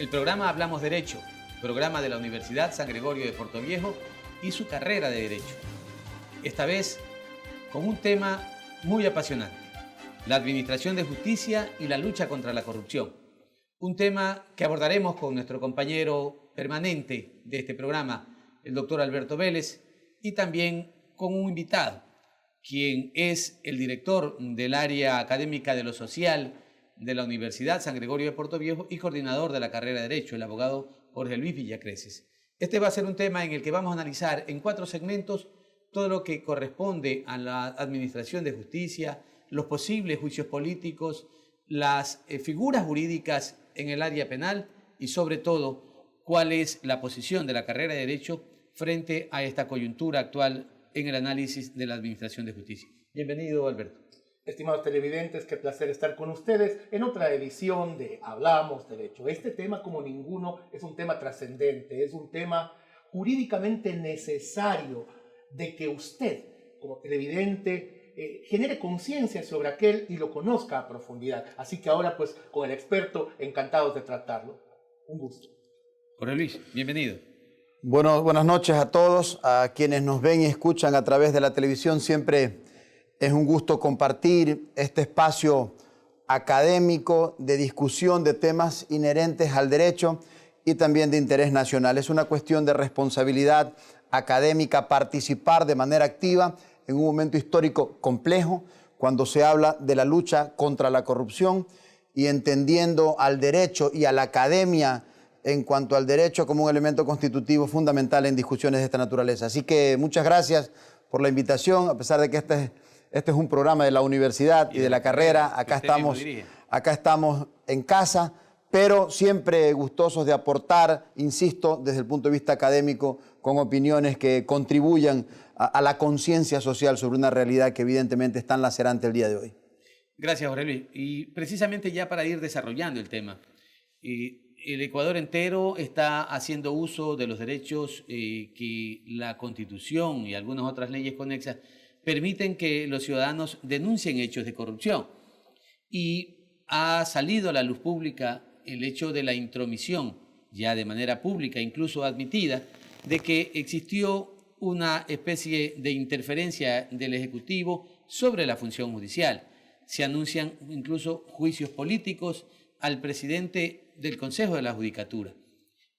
El programa Hablamos Derecho, programa de la Universidad San Gregorio de Portoviejo y su carrera de Derecho. Esta vez con un tema muy apasionante: la administración de justicia y la lucha contra la corrupción. Un tema que abordaremos con nuestro compañero permanente de este programa, el doctor Alberto Vélez, y también con un invitado, quien es el director del área académica de lo social de la Universidad San Gregorio de Portoviejo y coordinador de la carrera de Derecho, el abogado Jorge Luis Villacreces. Este va a ser un tema en el que vamos a analizar en 4 segmentos todo lo que corresponde a la administración de justicia, los posibles juicios políticos, las figuras jurídicas en el área penal y sobre todo cuál es la posición de la carrera de Derecho frente a esta coyuntura actual en el análisis de la administración de justicia. Bienvenido, Alberto. Estimados televidentes, qué placer estar con ustedes en otra edición de Hablamos Derecho. Este tema, como ninguno, es un tema trascendente, es un tema jurídicamente necesario de que usted, como televidente, genere conciencia sobre aquel y lo conozca a profundidad. Así que ahora, pues, con el experto, encantados de tratarlo. Un gusto. Jorge Luis, bienvenido. Bueno, buenas noches a todos, a quienes nos ven y escuchan a través de la televisión. Siempre es un gusto compartir este espacio académico de discusión de temas inherentes al derecho y también de interés nacional. Es una cuestión de responsabilidad académica participar de manera activa en un momento histórico complejo cuando se habla de la lucha contra la corrupción y entendiendo al derecho y a la academia en cuanto al derecho como un elemento constitutivo fundamental en discusiones de esta naturaleza. Así que muchas gracias por la invitación, a pesar de que este es un programa de la universidad y de la carrera. Acá estamos en casa, pero siempre gustosos de aportar, insisto, desde el punto de vista académico, con opiniones que contribuyan a la conciencia social sobre una realidad que evidentemente es tan lacerante el día de hoy. Gracias, Jorge Luis. Y precisamente ya para ir desarrollando el tema, el Ecuador entero está haciendo uso de los derechos que la Constitución y algunas otras leyes conexas permiten que los ciudadanos denuncien hechos de corrupción. Y ha salido a la luz pública el hecho de la intromisión, ya de manera pública, incluso admitida, de que existió una especie de interferencia del Ejecutivo sobre la función judicial. Se anuncian incluso juicios políticos al presidente del Consejo de la Judicatura.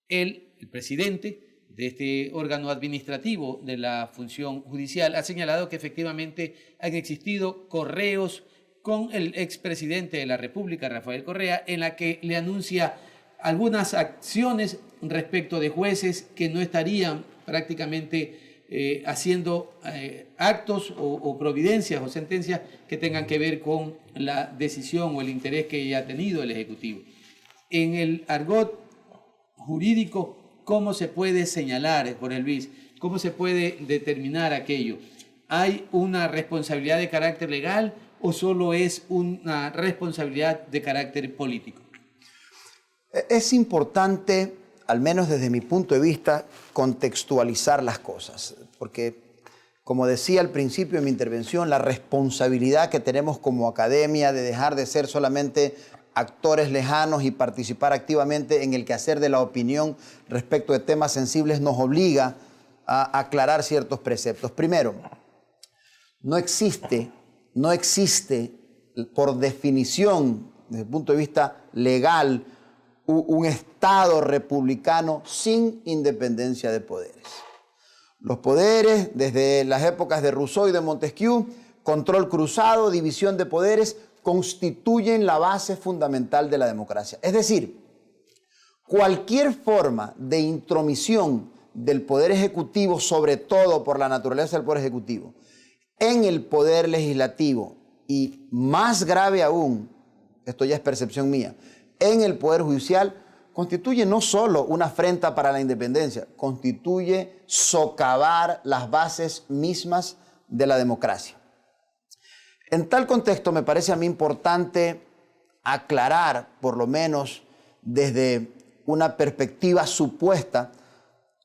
El presidente de este órgano administrativo de la función judicial ha señalado que efectivamente han existido correos con el expresidente de la República, Rafael Correa, en la que le anuncia algunas acciones respecto de jueces que no estarían prácticamente haciendo actos o providencias o sentencias que tengan que ver con la decisión o el interés que ha tenido el Ejecutivo. En el argot jurídico, ¿cómo se puede señalar, Jorge Luis? ¿Cómo se puede determinar aquello? ¿Hay una responsabilidad de carácter legal o solo es una responsabilidad de carácter político? Es importante, al menos desde mi punto de vista, contextualizar las cosas, porque, como decía al principio de mi intervención, la responsabilidad que tenemos como academia de dejar de ser solamente actores lejanos y participar activamente en el quehacer de la opinión respecto de temas sensibles nos obliga a aclarar ciertos preceptos. Primero, no existe por definición, desde el punto de vista legal, un Estado republicano sin independencia de poderes. Los poderes, desde las épocas de Rousseau y de Montesquieu, control cruzado, división de poderes, constituyen la base fundamental de la democracia. Es decir, cualquier forma de intromisión del Poder Ejecutivo, sobre todo por la naturaleza del Poder Ejecutivo, en el Poder Legislativo y más grave aún, esto ya es percepción mía, en el Poder Judicial, constituye no solo una afrenta para la independencia, constituye socavar las bases mismas de la democracia. En tal contexto me parece a mí importante aclarar, por lo menos desde una perspectiva supuesta,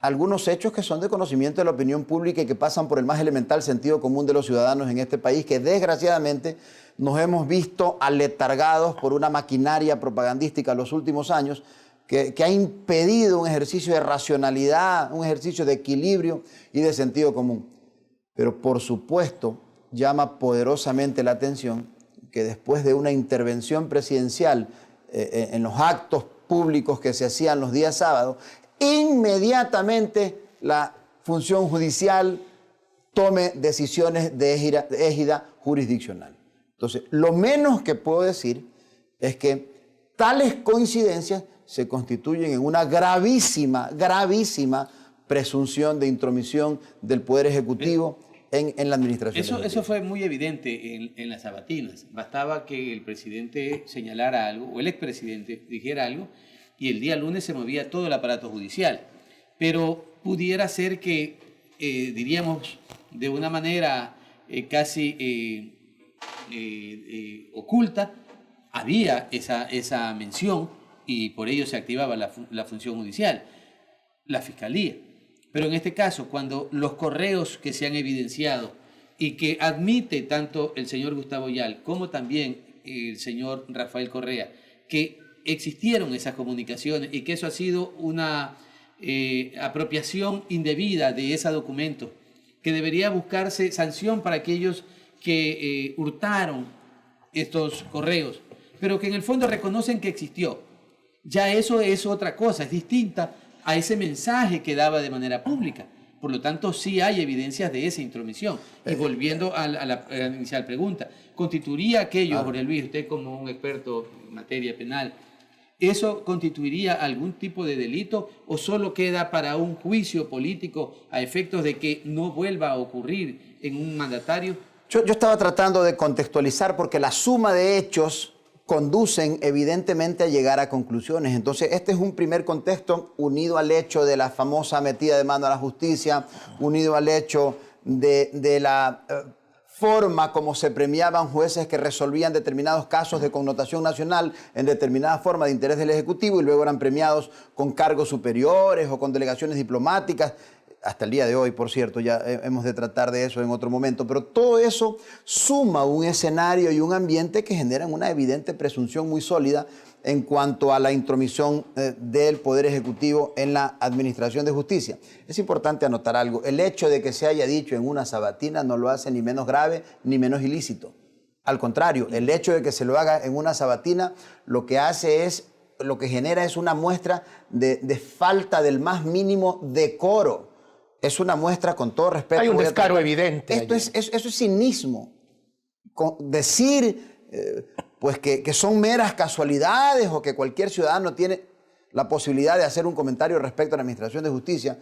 algunos hechos que son de conocimiento de la opinión pública y que pasan por el más elemental sentido común de los ciudadanos en este país, que desgraciadamente nos hemos visto aletargados por una maquinaria propagandística en los últimos años, que ha impedido un ejercicio de racionalidad, un ejercicio de equilibrio y de sentido común. Pero por supuesto llama poderosamente la atención que después de una intervención presidencial en los actos públicos que se hacían los días sábados, inmediatamente la función judicial tome decisiones de égida jurisdiccional. Entonces, lo menos que puedo decir es que tales coincidencias se constituyen en una gravísima presunción de intromisión del Poder Ejecutivo en la administración. Eso fue muy evidente en las sabatinas. Bastaba que el presidente señalara algo, o el expresidente dijera algo, y el día lunes se movía todo el aparato judicial. Pero pudiera ser que, diríamos, de una manera casi oculta, había esa mención y por ello se activaba la función judicial, la fiscalía. Pero en este caso, cuando los correos que se han evidenciado y que admite tanto el señor Gustavo Yal como también el señor Rafael Correa, que existieron esas comunicaciones y que eso ha sido una apropiación indebida de ese documento, que debería buscarse sanción para aquellos que hurtaron estos correos, pero que en el fondo reconocen que existió. Ya eso es otra cosa, es distinta a ese mensaje que daba de manera pública. Por lo tanto, sí hay evidencias de esa intromisión. Y volviendo a la inicial pregunta, ¿constituiría aquello, Jorge Luis, usted como un experto en materia penal, eso constituiría algún tipo de delito o solo queda para un juicio político a efectos de que no vuelva a ocurrir en un mandatario? Yo estaba tratando de contextualizar porque la suma de hechos conducen evidentemente a llegar a conclusiones. Entonces, este es un primer contexto unido al hecho de la famosa metida de mano a la justicia, unido al hecho de la forma como se premiaban jueces que resolvían determinados casos de connotación nacional en determinada forma de interés del Ejecutivo y luego eran premiados con cargos superiores o con delegaciones diplomáticas. Hasta el día de hoy, por cierto, ya hemos de tratar de eso en otro momento, pero todo eso suma un escenario y un ambiente que generan una evidente presunción muy sólida en cuanto a la intromisión del Poder Ejecutivo en la administración de justicia. Es importante anotar algo, el hecho de que se haya dicho en una sabatina no lo hace ni menos grave ni menos ilícito. Al contrario, el hecho de que se lo haga en una sabatina lo que hace es, lo que genera es una muestra de falta del más mínimo decoro. Es una muestra, con todo respeto. Hay un descaro evidente. Eso es cinismo. Decir pues que son meras casualidades o que cualquier ciudadano tiene la posibilidad de hacer un comentario respecto a la administración de justicia.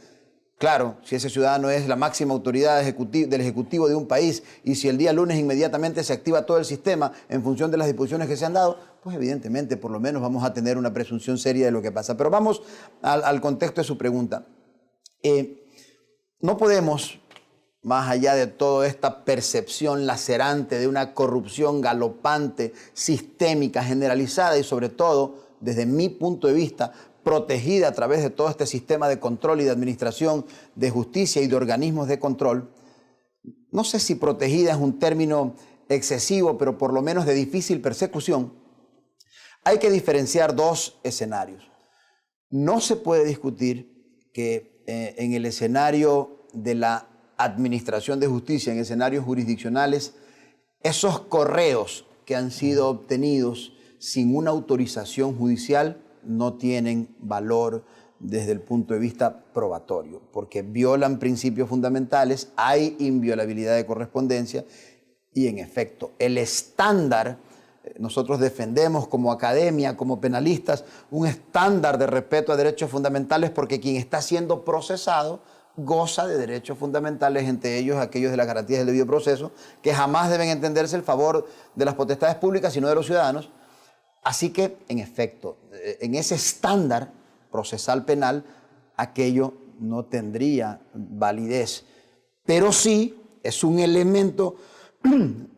Claro, si ese ciudadano es la máxima autoridad del Ejecutivo de un país y si el día lunes inmediatamente se activa todo el sistema en función de las disposiciones que se han dado, pues evidentemente por lo menos vamos a tener una presunción seria de lo que pasa. Pero vamos al contexto de su pregunta. No podemos, más allá de toda esta percepción lacerante de una corrupción galopante, sistémica, generalizada y sobre todo, desde mi punto de vista, protegida a través de todo este sistema de control y de administración de justicia y de organismos de control, no sé si protegida es un término excesivo, pero por lo menos de difícil persecución, hay que diferenciar dos escenarios. No se puede discutir que en el escenario de la administración de justicia, en escenarios jurisdiccionales, esos correos que han sido obtenidos sin una autorización judicial no tienen valor desde el punto de vista probatorio, porque violan principios fundamentales, hay inviolabilidad de correspondencia y en efecto el estándar, nosotros defendemos como academia, como penalistas, un estándar de respeto a derechos fundamentales porque quien está siendo procesado goza de derechos fundamentales, entre ellos aquellos de las garantías del debido proceso, que jamás deben entenderse el favor de las potestades públicas, sino de los ciudadanos. Así que, en efecto, en ese estándar procesal penal, aquello no tendría validez. Pero sí es un elemento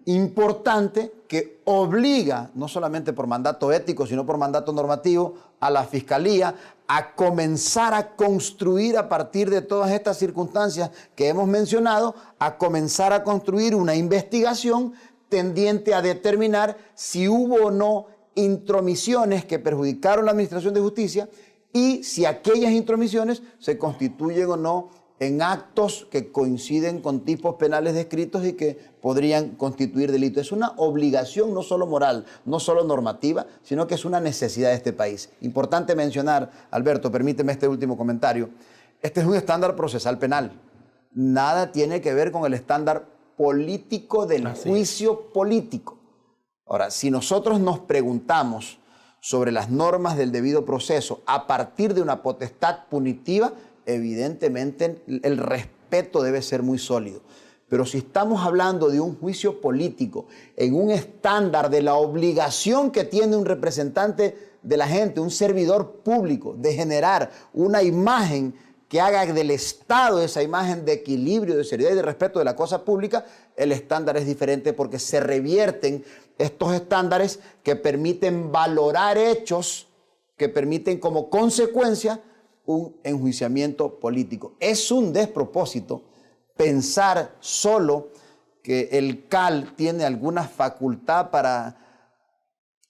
importante que obliga, no solamente por mandato ético, sino por mandato normativo, a la Fiscalía a comenzar a construir a partir de todas estas circunstancias que hemos mencionado, a comenzar a construir una investigación tendiente a determinar si hubo o no intromisiones que perjudicaron la administración de justicia y si aquellas intromisiones se constituyen o no en actos que coinciden con tipos penales descritos y que podrían constituir delito. Es una obligación no solo moral, no solo normativa, sino que es una necesidad de este país. Importante mencionar, Alberto, permíteme este último comentario, este es un estándar procesal penal. Nada tiene que ver con el estándar político del juicio político. Ahora, si nosotros nos preguntamos sobre las normas del debido proceso a partir de una potestad punitiva, evidentemente el respeto debe ser muy sólido. Pero si estamos hablando de un juicio político en un estándar de la obligación que tiene un representante de la gente, un servidor público, de generar una imagen que haga del Estado esa imagen de equilibrio, de seriedad y de respeto de la cosa pública, el estándar es diferente porque se revierten estos estándares que permiten valorar hechos, que permiten como consecuencia un enjuiciamiento político. Es un despropósito pensar solo que el CAL tiene alguna facultad para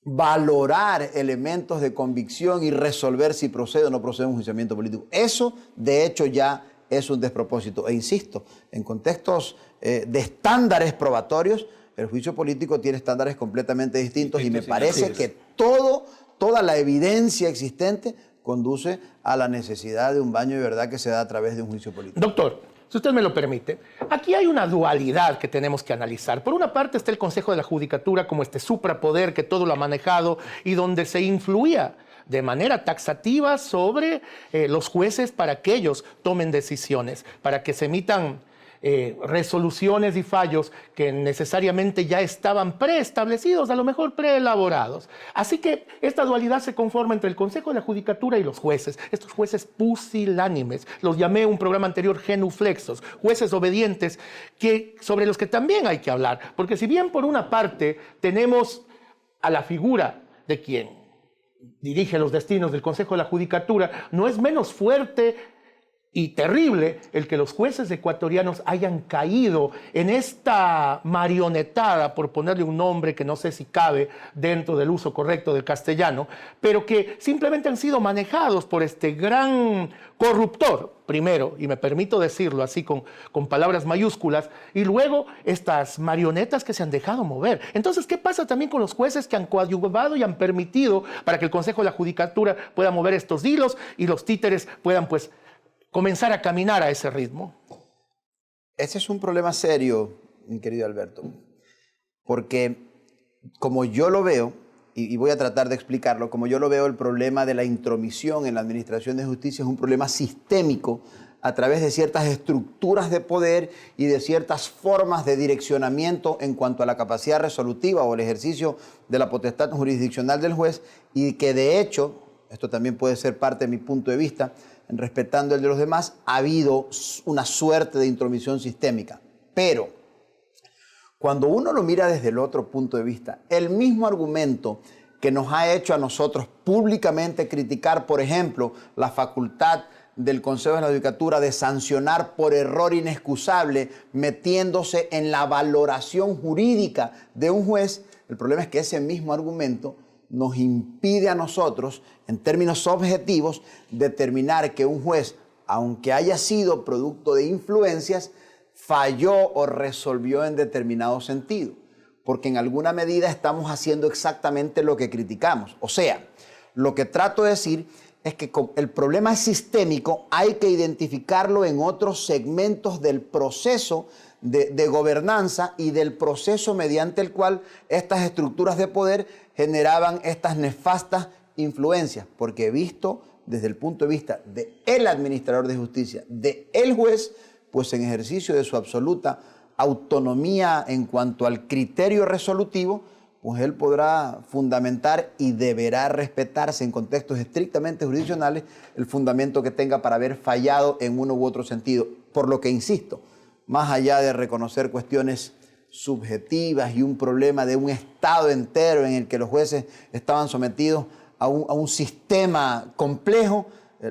valorar elementos de convicción y resolver si procede o no procede un enjuiciamiento político. Eso, de hecho, ya es un despropósito. E insisto, en contextos de estándares probatorios, el juicio político tiene estándares completamente distintos y me parece que toda la evidencia existente conduce a la necesidad de un baño de verdad que se da a través de un juicio político. Doctor, si usted me lo permite, aquí hay una dualidad que tenemos que analizar. Por una parte está el Consejo de la Judicatura como este suprapoder que todo lo ha manejado y donde se influía de manera taxativa sobre los jueces para que ellos tomen decisiones, para que se emitan resoluciones y fallos que necesariamente ya estaban preestablecidos, a lo mejor preelaborados. Así que esta dualidad se conforma entre el Consejo de la Judicatura y los jueces, estos jueces pusilánimes, los llamé en un programa anterior genuflexos, jueces obedientes, sobre los que también hay que hablar, porque si bien por una parte tenemos a la figura de quien dirige los destinos del Consejo de la Judicatura, no es menos fuerte y terrible el que los jueces ecuatorianos hayan caído en esta marionetada, por ponerle un nombre que no sé si cabe dentro del uso correcto del castellano, pero que simplemente han sido manejados por este gran corruptor, primero, y me permito decirlo así con palabras mayúsculas, y luego estas marionetas que se han dejado mover. Entonces, ¿qué pasa también con los jueces que han coadyuvado y han permitido para que el Consejo de la Judicatura pueda mover estos hilos y los títeres puedan, pues, comenzar a caminar a ese ritmo? Ese es un problema serio, mi querido Alberto, porque como yo lo veo, y voy a tratar de explicarlo, como yo lo veo, el problema de la intromisión en la administración de justicia es un problema sistémico a través de ciertas estructuras de poder y de ciertas formas de direccionamiento en cuanto a la capacidad resolutiva o el ejercicio de la potestad jurisdiccional del juez, y que de hecho, esto también puede ser parte de mi punto de vista, respetando el de los demás, ha habido una suerte de intromisión sistémica. Pero cuando uno lo mira desde el otro punto de vista, el mismo argumento que nos ha hecho a nosotros públicamente criticar, por ejemplo, la facultad del Consejo de la Judicatura de sancionar por error inexcusable metiéndose en la valoración jurídica de un juez, el problema es que ese mismo argumento nos impide a nosotros, en términos objetivos, determinar que un juez, aunque haya sido producto de influencias, falló o resolvió en determinado sentido, porque en alguna medida estamos haciendo exactamente lo que criticamos. O sea, lo que trato de decir es que el problema es sistémico, hay que identificarlo en otros segmentos del proceso de gobernanza y del proceso mediante el cual estas estructuras de poder generaban estas nefastas influencias, porque visto desde el punto de vista del administrador de justicia, del juez, pues en ejercicio de su absoluta autonomía en cuanto al criterio resolutivo, pues él podrá fundamentar y deberá respetarse en contextos estrictamente jurisdiccionales el fundamento que tenga para haber fallado en uno u otro sentido. Por lo que insisto, más allá de reconocer cuestiones subjetivas y un problema de un Estado entero en el que los jueces estaban sometidos a un sistema complejo,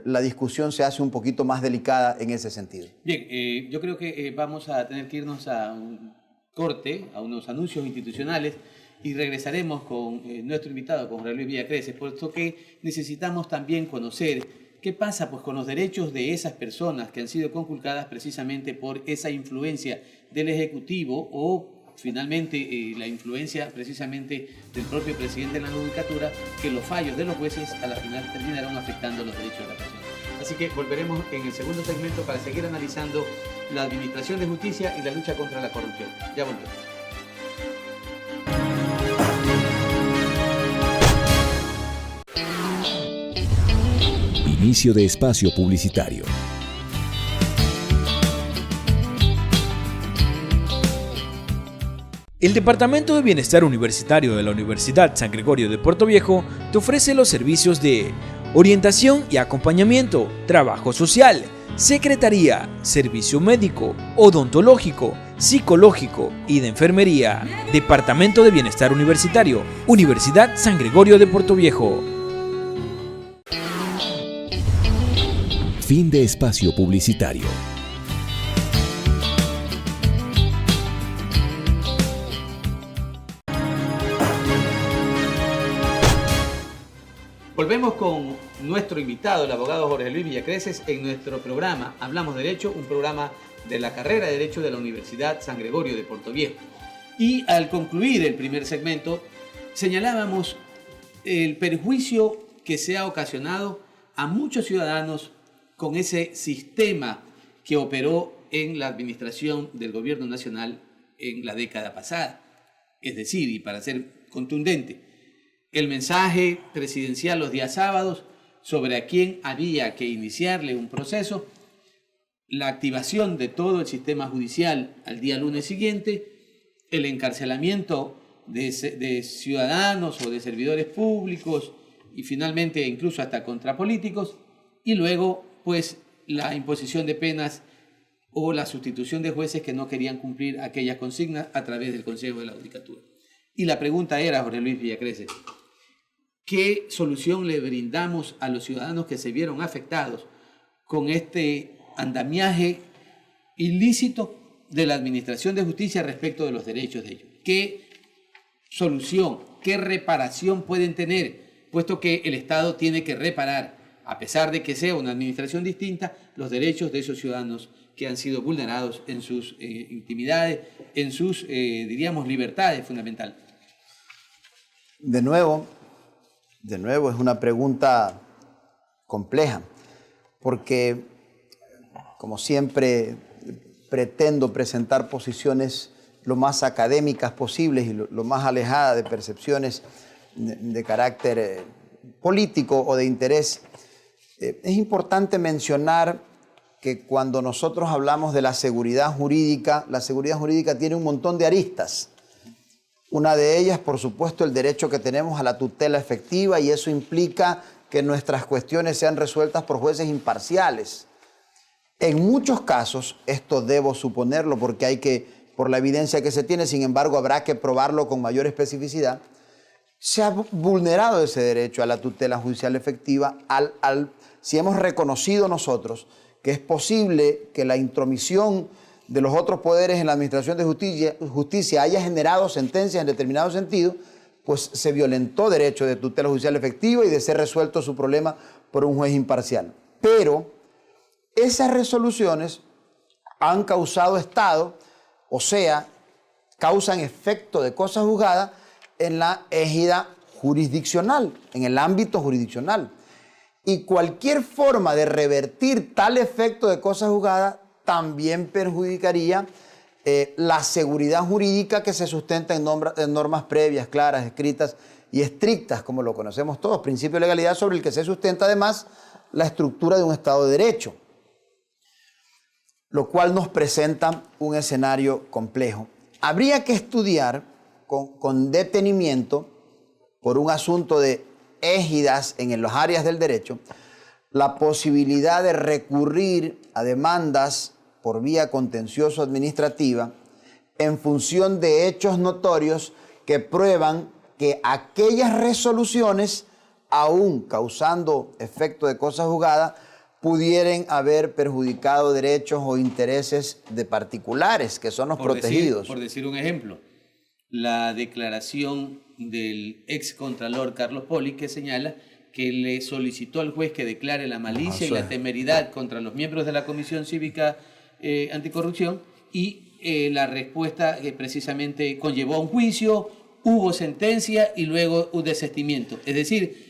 la discusión se hace un poquito más delicada en ese sentido. Bien, yo creo que vamos a tener que irnos a un corte, a unos anuncios institucionales, y regresaremos con nuestro invitado, con Jorge Luis Villacreces, puesto que necesitamos también conocer qué pasa pues, con los derechos de esas personas que han sido conculcadas precisamente por esa influencia del Ejecutivo o finalmente la influencia precisamente del propio presidente en la judicatura, que los fallos de los jueces a la final terminarán afectando los derechos de la persona. Así que volveremos en el segundo segmento para seguir analizando la administración de justicia y la lucha contra la corrupción. Ya volvemos. Inicio de espacio publicitario. El Departamento de Bienestar Universitario de la Universidad San Gregorio de Puerto Viejo te ofrece los servicios de orientación y acompañamiento, trabajo social, secretaría, servicio médico, odontológico, psicológico y de enfermería. Departamento de Bienestar Universitario, Universidad San Gregorio de Puerto Viejo. Fin de espacio publicitario. Volvemos con nuestro invitado, el abogado Jorge Luis Villacreces, en nuestro programa Hablamos Derecho, un programa de la carrera de Derecho de la Universidad San Gregorio de Puerto Viejo. Y al concluir el primer segmento, señalábamos el perjuicio que se ha ocasionado a muchos ciudadanos con ese sistema que operó en la administración del gobierno nacional en la década pasada. Es decir, y para ser contundente, el mensaje presidencial los días sábados sobre a quién había que iniciarle un proceso, la activación de todo el sistema judicial al día lunes siguiente, el encarcelamiento de ciudadanos o de servidores públicos y finalmente incluso hasta contra políticos, y luego pues la imposición de penas o la sustitución de jueces que no querían cumplir aquellas consignas a través del Consejo de la Judicatura. Y la pregunta era, Jorge Luis Villacreces, ¿qué solución le brindamos a los ciudadanos que se vieron afectados con este andamiaje ilícito de la administración de justicia respecto de los derechos de ellos? ¿Qué solución, qué reparación pueden tener, puesto que el Estado tiene que reparar, a pesar de que sea una administración distinta, los derechos de esos ciudadanos que han sido vulnerados en sus intimidades, en sus, diríamos, libertades fundamentales? De nuevo, es una pregunta compleja, porque, como siempre, pretendo presentar posiciones lo más académicas posibles y lo más alejadas de percepciones de carácter político o de interés. Es importante mencionar que cuando nosotros hablamos de la seguridad jurídica tiene un montón de aristas. Una de ellas, por supuesto, el derecho que tenemos a la tutela efectiva, y eso implica que nuestras cuestiones sean resueltas por jueces imparciales. En muchos casos, esto debo suponerlo porque por la evidencia que se tiene, sin embargo, habrá que probarlo con mayor especificidad, se ha vulnerado ese derecho a la tutela judicial efectiva si hemos reconocido nosotros que es posible que la intromisión de los otros poderes en la administración de justicia haya generado sentencias en determinado sentido, pues se violentó derecho de tutela judicial efectiva y de ser resuelto su problema por un juez imparcial. Pero esas resoluciones han causado estado, o sea, causan efecto de cosa juzgada en la égida jurisdiccional, en el ámbito jurisdiccional. Y cualquier forma de revertir tal efecto de cosa juzgada también perjudicaría la seguridad jurídica que se sustenta en normas previas, claras, escritas y estrictas, como lo conocemos todos, principio de legalidad sobre el que se sustenta además la estructura de un Estado de Derecho, lo cual nos presenta un escenario complejo. Habría que estudiar con detenimiento, por un asunto de égidas en las áreas del derecho, la posibilidad de recurrir a demandas por vía contencioso-administrativa en función de hechos notorios que prueban que aquellas resoluciones, aún causando efecto de cosa juzgada, pudieran haber perjudicado derechos o intereses de particulares, que son los protegidos. Por decir un ejemplo, la declaración del ex contralor Carlos Poli, que señala que le solicitó al juez que declare la malicia y la temeridad contra los miembros de la Comisión Cívica Anticorrupción, y la respuesta precisamente conllevó a un juicio, hubo sentencia y luego un desistimiento. Es decir,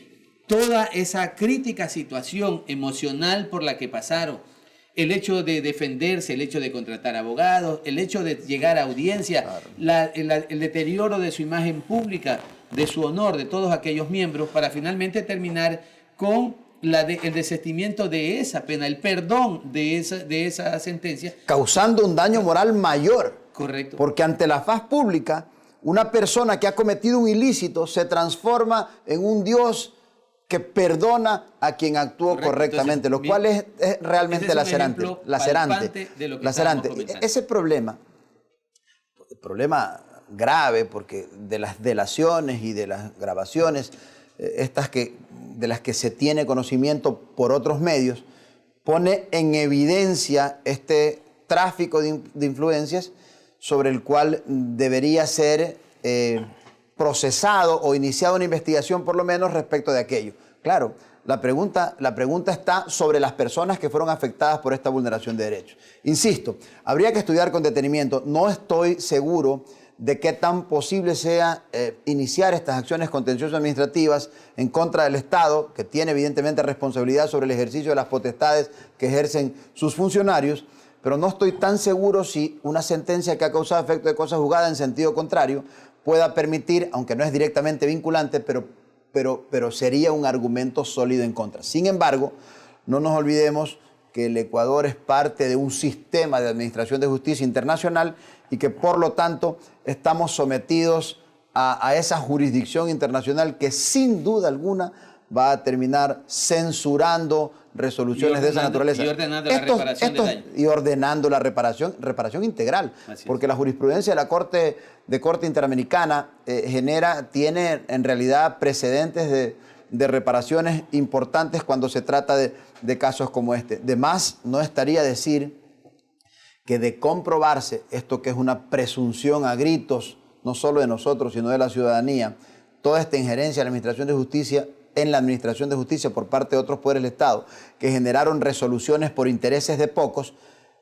toda esa crítica situación emocional por la que pasaron, el hecho de defenderse, el hecho de contratar abogados, el hecho de llegar a audiencia, claro, el deterioro de su imagen pública, de su honor, de todos aquellos miembros, para finalmente terminar con el desistimiento de esa pena, el perdón de esa sentencia. Causando un daño moral mayor. Correcto. Porque ante la faz pública, una persona que ha cometido un ilícito se transforma en un Dios que perdona a quien actuó correctamente. Entonces, lo cual es realmente lacerante. Ese problema, grave, porque de las delaciones y de las grabaciones, de las que se tiene conocimiento por otros medios, pone en evidencia este tráfico de influencias sobre el cual debería ser procesado o iniciado una investigación por lo menos respecto de aquello. Claro, la pregunta está sobre las personas que fueron afectadas por esta vulneración de derechos. Insisto, habría que estudiar con detenimiento. No estoy seguro de qué tan posible sea iniciar estas acciones contenciosas administrativas en contra del Estado, que tiene evidentemente responsabilidad sobre el ejercicio de las potestades que ejercen sus funcionarios, pero no estoy tan seguro si una sentencia que ha causado efecto de cosa juzgada en sentido contrario pueda permitir, aunque no es directamente vinculante, pero sería un argumento sólido en contra. Sin embargo, no nos olvidemos que el Ecuador es parte de un sistema de administración de justicia internacional y que por lo tanto estamos sometidos a esa jurisdicción internacional que sin duda alguna va a terminar censurando resoluciones de esa naturaleza. Y ordenando la reparación de daño. Y ordenando la reparación integral. Porque la jurisprudencia de la Corte Interamericana tiene en realidad precedentes de reparaciones importantes cuando se trata de casos como este. De más, no estaría decir que de comprobarse esto, que es una presunción a gritos, no solo de nosotros, sino de la ciudadanía, toda esta injerencia en la administración de justicia por parte de otros poderes del Estado, que generaron resoluciones por intereses de pocos,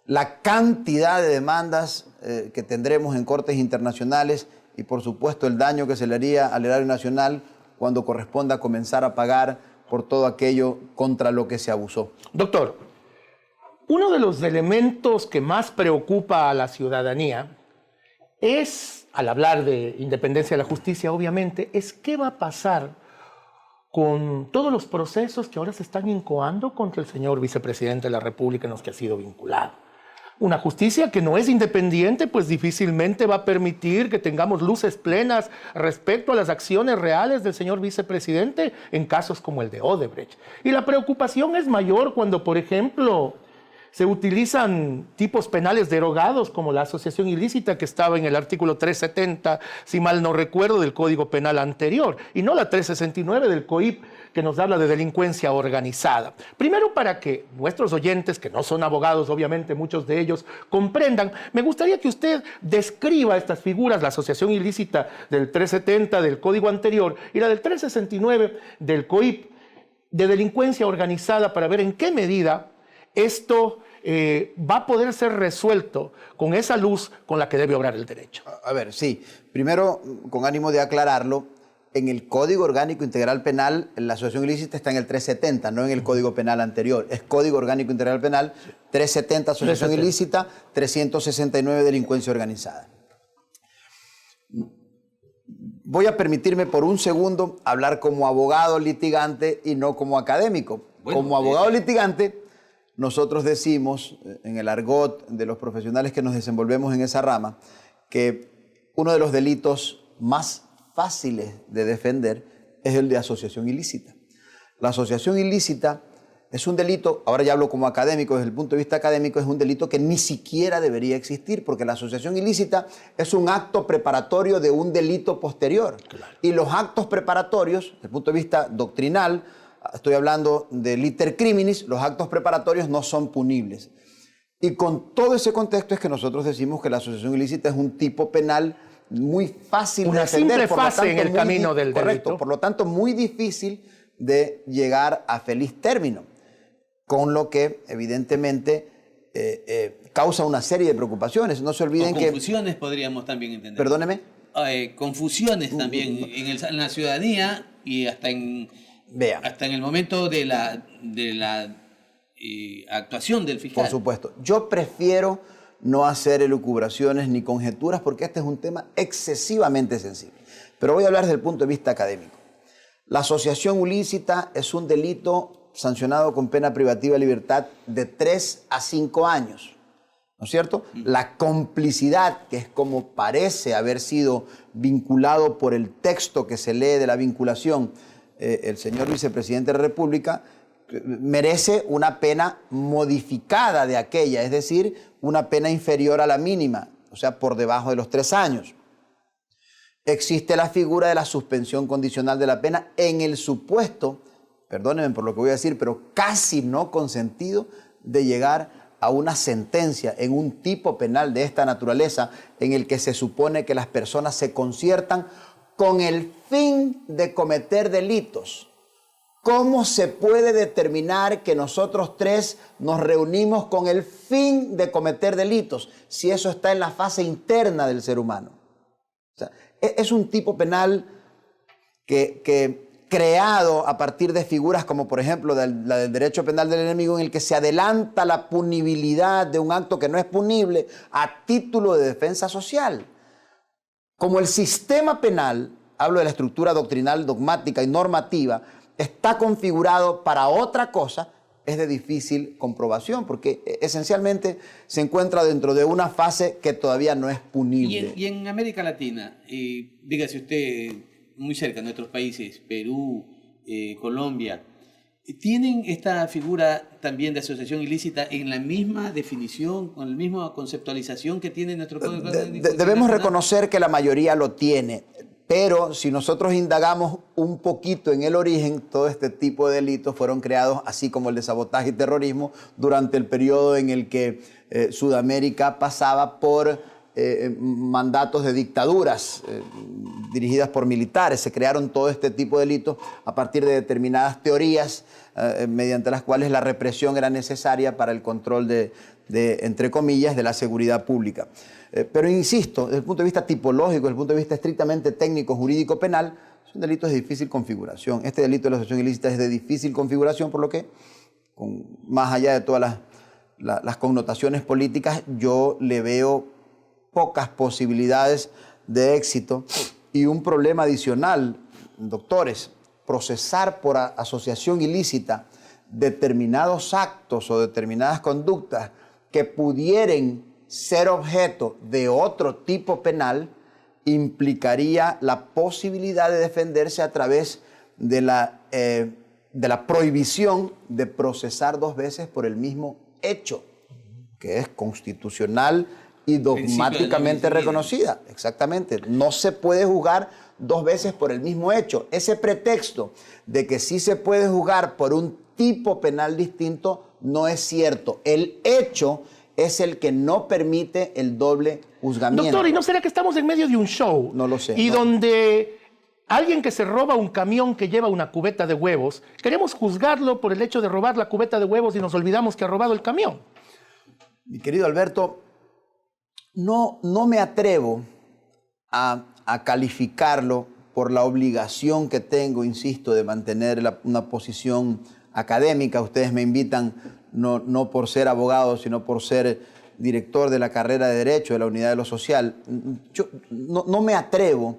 la cantidad de demandas que tendremos en cortes internacionales y por supuesto el daño que se le haría al erario nacional cuando corresponda comenzar a pagar por todo aquello contra lo que se abusó. Doctor, uno de los elementos que más preocupa a la ciudadanía es, al hablar de independencia de la justicia obviamente, es qué va a pasar con todos los procesos que ahora se están incoando contra el señor vicepresidente de la República en los que ha sido vinculado. Una justicia que no es independiente, pues difícilmente va a permitir que tengamos luces plenas respecto a las acciones reales del señor vicepresidente en casos como el de Odebrecht. Y la preocupación es mayor cuando, por ejemplo, se utilizan tipos penales derogados como la asociación ilícita que estaba en el artículo 370, si mal no recuerdo, del Código Penal anterior, y no la 369 del COIP, que nos habla de delincuencia organizada. Primero, para que nuestros oyentes, que no son abogados, obviamente muchos de ellos, comprendan, me gustaría que usted describa estas figuras, la asociación ilícita del 370 del Código anterior y la del 369 del COIP de delincuencia organizada, para ver en qué medida esto va a poder ser resuelto con esa luz con la que debe obrar el derecho. A ver, sí. Primero, con ánimo de aclararlo, en el Código Orgánico Integral Penal, la asociación ilícita está en el 370, no en el Código Penal anterior. Es Código Orgánico Integral Penal, 370 asociación ilícita, 369 delincuencia organizada. Voy a permitirme por un segundo hablar como abogado litigante y no como académico. Bueno, como abogado litigante, nosotros decimos, en el argot de los profesionales que nos desenvolvemos en esa rama, que uno de los delitos más fáciles de defender es el de asociación ilícita. La asociación ilícita es un delito, ahora ya hablo como académico, desde el punto de vista académico, es un delito que ni siquiera debería existir, porque la asociación ilícita es un acto preparatorio de un delito posterior. Claro. Y los actos preparatorios, desde el punto de vista doctrinal, estoy hablando de liter criminis, los actos preparatorios no son punibles. Y con todo ese contexto es que nosotros decimos que la asociación ilícita es un tipo penal muy fácil de defender. Una simple fase en el camino del delito. Correcto, por lo tanto muy difícil de llegar a feliz término, con lo que evidentemente causa una serie de preocupaciones. No se olviden que... Confusiones podríamos también entender. Perdóneme. Confusiones también en la ciudadanía y hasta en el momento de la actuación del fiscal. Por supuesto. Yo prefiero no hacer elucubraciones ni conjeturas porque este es un tema excesivamente sensible. Pero voy a hablar desde el punto de vista académico. La asociación ilícita es un delito sancionado con pena privativa de libertad de 3 a 5 años. ¿No es cierto? La complicidad, que es como parece haber sido vinculado por el texto que se lee de la vinculación, el señor vicepresidente de la República, merece una pena modificada de aquella, es decir, una pena inferior a la mínima, o sea, por debajo de los 3 años. Existe la figura de la suspensión condicional de la pena en el supuesto, perdónenme por lo que voy a decir, pero casi no consentido, de llegar a una sentencia en un tipo penal de esta naturaleza en el que se supone que las personas se conciertan con el fin de cometer delitos. ¿Cómo se puede determinar que nosotros 3 nos reunimos con el fin de cometer delitos si eso está en la fase interna del ser humano? O sea, es un tipo penal que creado a partir de figuras como, por ejemplo, la del derecho penal del enemigo, en el que se adelanta la punibilidad de un acto que no es punible a título de defensa social. Como el sistema penal, hablo de la estructura doctrinal, dogmática y normativa, está configurado para otra cosa, es de difícil comprobación, porque esencialmente se encuentra dentro de una fase que todavía no es punible. Y en América Latina, dígase usted, muy cerca de nuestros países, Perú, Colombia, ¿tienen esta figura también de asociación ilícita en la misma definición, con la misma conceptualización que tiene nuestro Código Penal? Debemos reconocer que la mayoría lo tiene, pero si nosotros indagamos un poquito en el origen, todo este tipo de delitos fueron creados, así como el de sabotaje y terrorismo, durante el periodo en el que Sudamérica pasaba por mandatos de dictaduras dirigidas por militares. Se crearon todo este tipo de delitos a partir de determinadas teorías mediante las cuales la represión era necesaria para el control entre comillas, de la seguridad pública. Pero insisto, desde el punto de vista tipológico, desde el punto de vista estrictamente técnico, jurídico, penal, son delitos de difícil configuración. Este delito de la asociación ilícita es de difícil configuración, por lo que, más allá de todas las connotaciones políticas, yo le veo pocas posibilidades de éxito. Y un problema adicional, doctores, procesar por asociación ilícita determinados actos o determinadas conductas que pudieran ser objeto de otro tipo penal implicaría la posibilidad de defenderse a través de la prohibición de procesar 2 veces por el mismo hecho, que es constitucional y dogmáticamente reconocida. Exactamente. No se puede juzgar 2 veces por el mismo hecho. Ese pretexto de que sí se puede juzgar por un tipo penal distinto no es cierto. El hecho es el que no permite el doble juzgamiento. Doctor, ¿y no será que estamos en medio de un show? No lo sé. Y donde alguien que se roba un camión que lleva una cubeta de huevos, queremos juzgarlo por el hecho de robar la cubeta de huevos y nos olvidamos que ha robado el camión. Mi querido Alberto, no me atrevo a calificarlo por la obligación que tengo, insisto, de mantener una posición académica. Ustedes me invitan no por ser abogado, sino por ser director de la carrera de Derecho de la Unidad de lo Social. Yo no me atrevo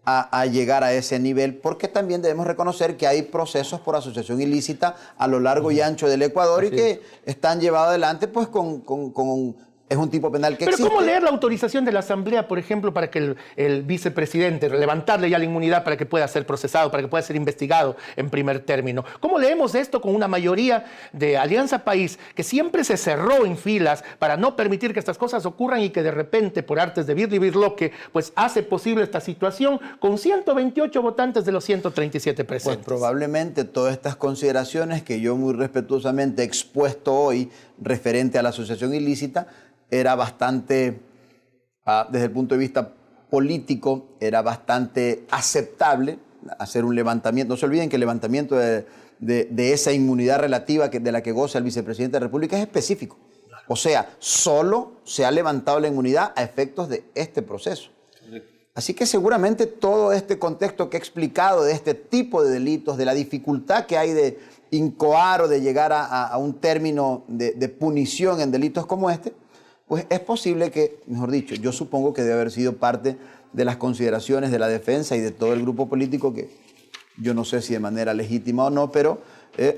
a llegar a ese nivel, porque también debemos reconocer que hay procesos por asociación ilícita a lo largo y ancho del Ecuador y que están llevados adelante pues con Es un tipo penal que Pero existe. ¿cómo leer la autorización de la Asamblea, por ejemplo, para que el vicepresidente, levantarle ya la inmunidad para que pueda ser procesado, para que pueda ser investigado en primer término? ¿Cómo leemos esto con una mayoría de Alianza País que siempre se cerró en filas para no permitir que estas cosas ocurran y que de repente, por artes de birlibirloque, pues hace posible esta situación con 128 votantes de los 137 presentes? Pues probablemente todas estas consideraciones que yo muy respetuosamente he expuesto hoy referente a la asociación ilícita era bastante, desde el punto de vista político, era bastante aceptable hacer un levantamiento. No se olviden que el levantamiento de esa inmunidad relativa de la que goza el vicepresidente de la República es específico. O sea, solo se ha levantado la inmunidad a efectos de este proceso. Así que seguramente todo este contexto que he explicado de este tipo de delitos, de la dificultad que hay de incoar o de llegar a un término de punición en delitos como este, pues es posible que, mejor dicho, yo supongo que debe haber sido parte de las consideraciones de la defensa y de todo el grupo político que yo no sé si de manera legítima o no, pero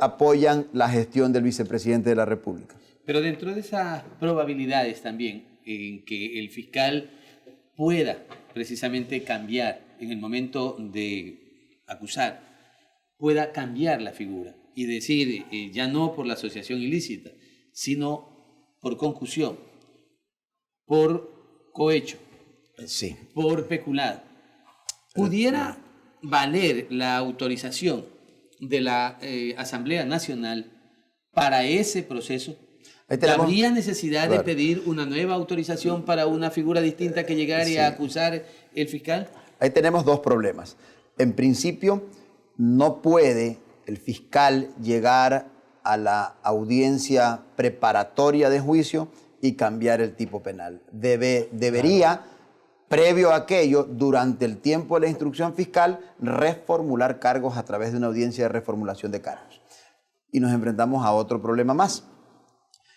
apoyan la gestión del vicepresidente de la República. Pero dentro de esas probabilidades también en que el fiscal pueda precisamente cambiar en el momento de acusar, pueda cambiar la figura y decir ya no por la asociación ilícita, sino por concusión, por cohecho, Sí. por peculado. ¿Pudiera valer la autorización de la Asamblea Nacional para ese proceso? ¿Habría necesidad de pedir una nueva autorización para una figura distinta que llegara a acusar el fiscal? Ahí tenemos dos problemas. En principio, no puede el fiscal llegar a la audiencia preparatoria de juicio y cambiar el tipo penal. Debería, previo a aquello, durante el tiempo de la instrucción fiscal, reformular cargos a través de una audiencia de reformulación de cargos. Y nos enfrentamos a otro problema más.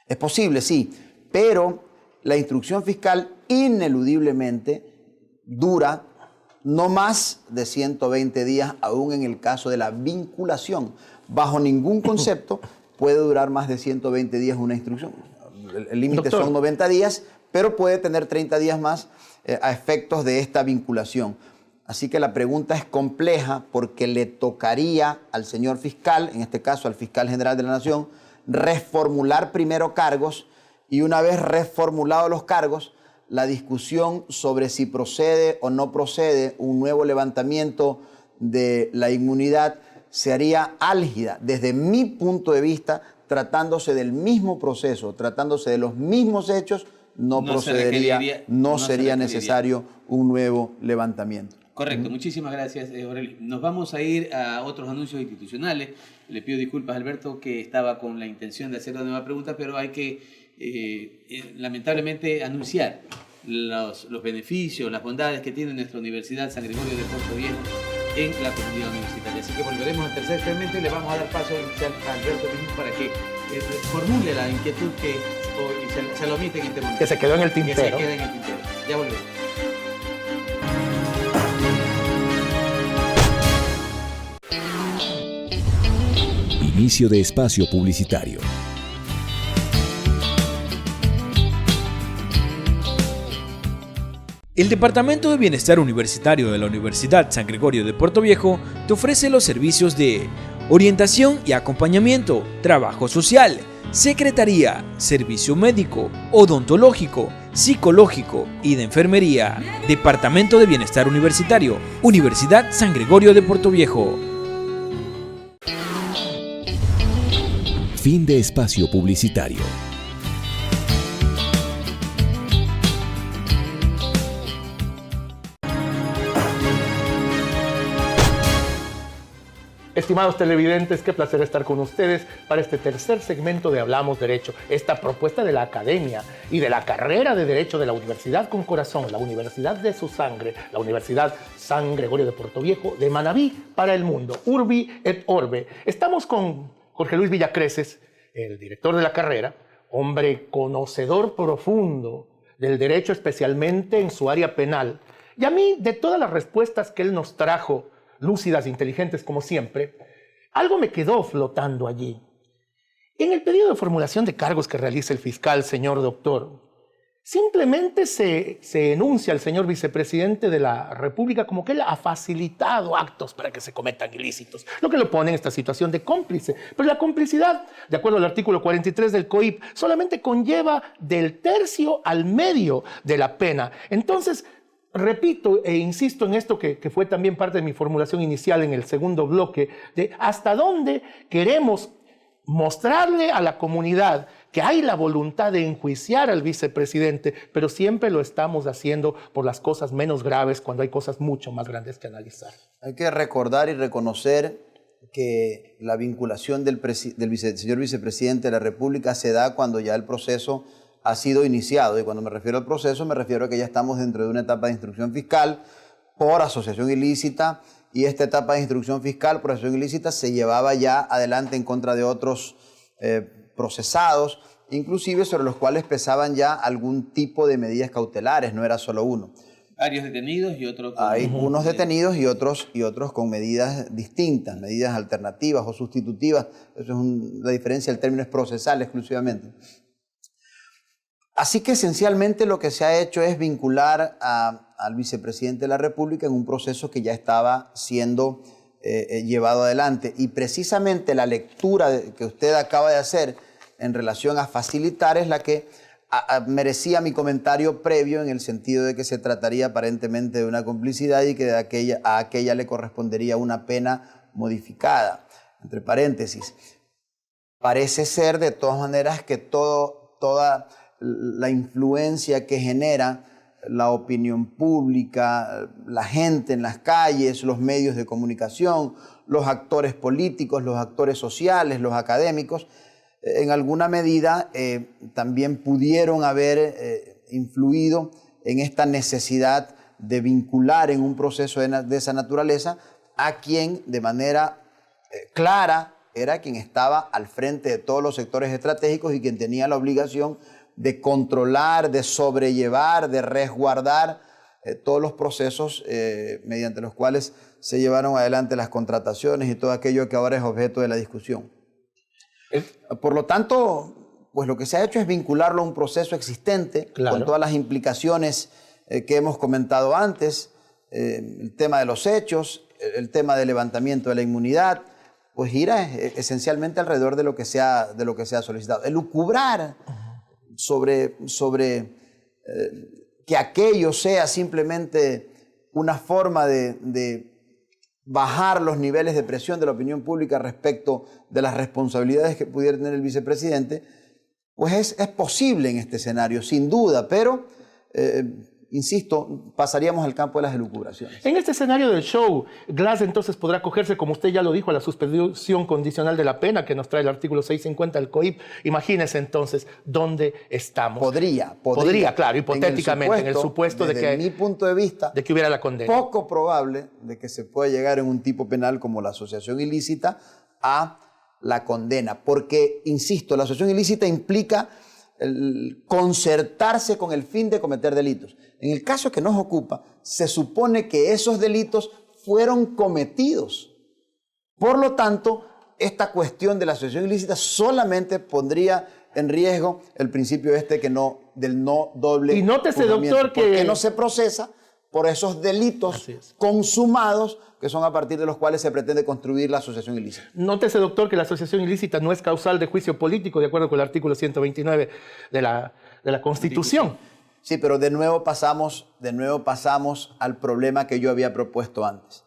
Es posible, sí, pero la instrucción fiscal ineludiblemente dura no más de 120 días, aún en el caso de la vinculación. Bajo ningún concepto puede durar más de 120 días una instrucción. El límite son 90 días, pero puede tener 30 días más a efectos de esta vinculación. Así que la pregunta es compleja porque le tocaría al señor fiscal, en este caso al fiscal general de la Nación, reformular primero cargos y una vez reformulados los cargos, la discusión sobre si procede o no procede un nuevo levantamiento de la inmunidad se haría álgida desde mi punto de vista, tratándose del mismo proceso, tratándose de los mismos hechos, no sería necesario un nuevo levantamiento. Correcto, muchísimas gracias, Aurelio. Nos vamos a ir a otros anuncios institucionales. Le pido disculpas, Alberto, que estaba con la intención de hacer una nueva pregunta, pero hay que, lamentablemente, anunciar los beneficios, las bondades que tiene nuestra Universidad San Gregorio de Puerto Viejo en la comunidad universitaria. Así que volveremos al tercer segmento y le vamos a dar paso a Alberto mismo para que formule la inquietud que se lo omite en este momento. Que se quedó en el tintero. Que se quede en el tintero. Ya volvemos. Inicio de espacio publicitario. El Departamento de Bienestar Universitario de la Universidad San Gregorio de Puerto Viejo te ofrece los servicios de orientación y acompañamiento, trabajo social, secretaría, servicio médico, odontológico, psicológico y de enfermería. Departamento de Bienestar Universitario, Universidad San Gregorio de Puerto Viejo. Fin de espacio publicitario. Estimados televidentes, qué placer estar con ustedes para este tercer segmento de Hablamos Derecho, esta propuesta de la Academia y de la carrera de Derecho de la Universidad con Corazón, la Universidad de su sangre, la Universidad San Gregorio de Puerto Viejo, de Manabí para el mundo, Urbi et Orbe. Estamos con Jorge Luis Villacreces, el director de la carrera, hombre conocedor profundo del derecho, especialmente en su área penal. Y a mí, de todas las respuestas que él nos trajo, lúcidas e inteligentes como siempre, algo me quedó flotando allí. En el pedido de formulación de cargos que realiza el fiscal, señor doctor, Simplemente se enuncia al señor vicepresidente de la República como que él ha facilitado actos para que se cometan ilícitos, lo que lo pone en esta situación de cómplice. Pero la complicidad, de acuerdo al artículo 43 del COIP, solamente conlleva del tercio al medio de la pena. Entonces, repito e insisto en esto que fue también parte de mi formulación inicial en el segundo bloque, de hasta dónde queremos mostrarle a la comunidad que hay la voluntad de enjuiciar al vicepresidente, pero siempre lo estamos haciendo por las cosas menos graves cuando hay cosas mucho más grandes que analizar. Hay que recordar y reconocer que la vinculación del señor vicepresidente de la República se da cuando ya el proceso ha sido iniciado. Y cuando me refiero al proceso, me refiero a que ya estamos dentro de una etapa de instrucción fiscal por asociación ilícita, y esta etapa de instrucción fiscal por asociación ilícita se llevaba ya adelante en contra de otros procesados, inclusive sobre los cuales pesaban ya algún tipo de medidas cautelares, no era solo uno. Varios detenidos y otros con... Hay unos detenidos y otros con medidas distintas, medidas alternativas o sustitutivas. Eso es la diferencia, el término es procesal exclusivamente. Así que esencialmente lo que se ha hecho es vincular al vicepresidente de la República en un proceso que ya estaba siendo llevado adelante. Y precisamente la lectura que usted acaba de hacer en relación a facilitar es la que merecía mi comentario previo, en el sentido de que se trataría aparentemente de una complicidad y que a aquella le correspondería una pena modificada. Entre paréntesis, parece ser de todas maneras que toda la influencia que genera la opinión pública, la gente en las calles, los medios de comunicación, los actores políticos, los actores sociales, los académicos, en alguna medida también pudieron haber influido en esta necesidad de vincular en un proceso de esa naturaleza a quien de manera clara era quien estaba al frente de todos los sectores estratégicos y quien tenía la obligación de controlar, de sobrellevar, de resguardar todos los procesos mediante los cuales se llevaron adelante las contrataciones y todo aquello que ahora es objeto de la discusión. Por lo tanto, pues lo que se ha hecho es vincularlo a un proceso existente, claro, con todas las implicaciones que hemos comentado antes, el tema de los hechos, el tema del levantamiento de la inmunidad, pues gira esencialmente alrededor de lo que se ha solicitado. Elucubrar sobre que aquello sea simplemente una forma de bajar los niveles de presión de la opinión pública respecto de las responsabilidades que pudiera tener el vicepresidente, pues es posible en este escenario, sin duda, pero, insisto, pasaríamos al campo de las elucubraciones. En este escenario del show, Glass entonces podrá acogerse, como usted ya lo dijo, a la suspensión condicional de la pena que nos trae el artículo 650 del COIP. Imagínese entonces dónde estamos. Podría, claro, hipotéticamente, en el supuesto de que, desde mi punto de vista, de que hubiera la condena. Poco probable de que se pueda llegar en un tipo penal como la asociación ilícita a la condena, porque, insisto, la asociación ilícita implica el concertarse con el fin de cometer delitos. En el caso que nos ocupa, se supone que esos delitos fueron cometidos. Por lo tanto, esta cuestión de la asociación ilícita solamente pondría en riesgo el principio del no doble. Y nótese, doctor, porque no se procesa por esos delitos consumados, que son a partir de los cuales se pretende construir la asociación ilícita. Nótese, doctor, que la asociación ilícita no es causal de juicio político, de acuerdo con el artículo 129 de la Constitución. Sí, pero de nuevo pasamos al problema que yo había propuesto antes.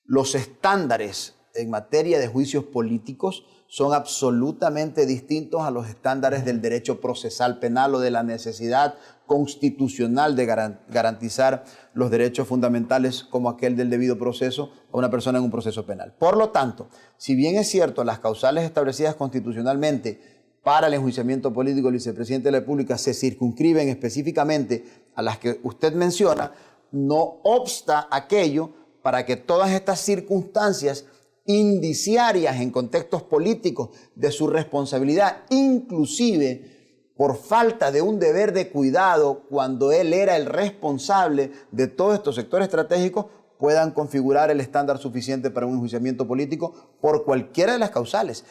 Los estándares en materia de juicios políticos son absolutamente distintos a los estándares del derecho procesal penal o de la necesidad constitucional de garantizar los derechos fundamentales como aquel del debido proceso a una persona en un proceso penal. Por lo tanto, si bien es cierto, las causales establecidas constitucionalmente para el enjuiciamiento político del vicepresidente de la República se circunscriben específicamente a las que usted menciona, no obsta aquello para que todas estas circunstancias indiciarias en contextos políticos de su responsabilidad, inclusive por falta de un deber de cuidado cuando él era el responsable de todos estos sectores estratégicos, puedan configurar el estándar suficiente para un enjuiciamiento político por cualquiera de las causales.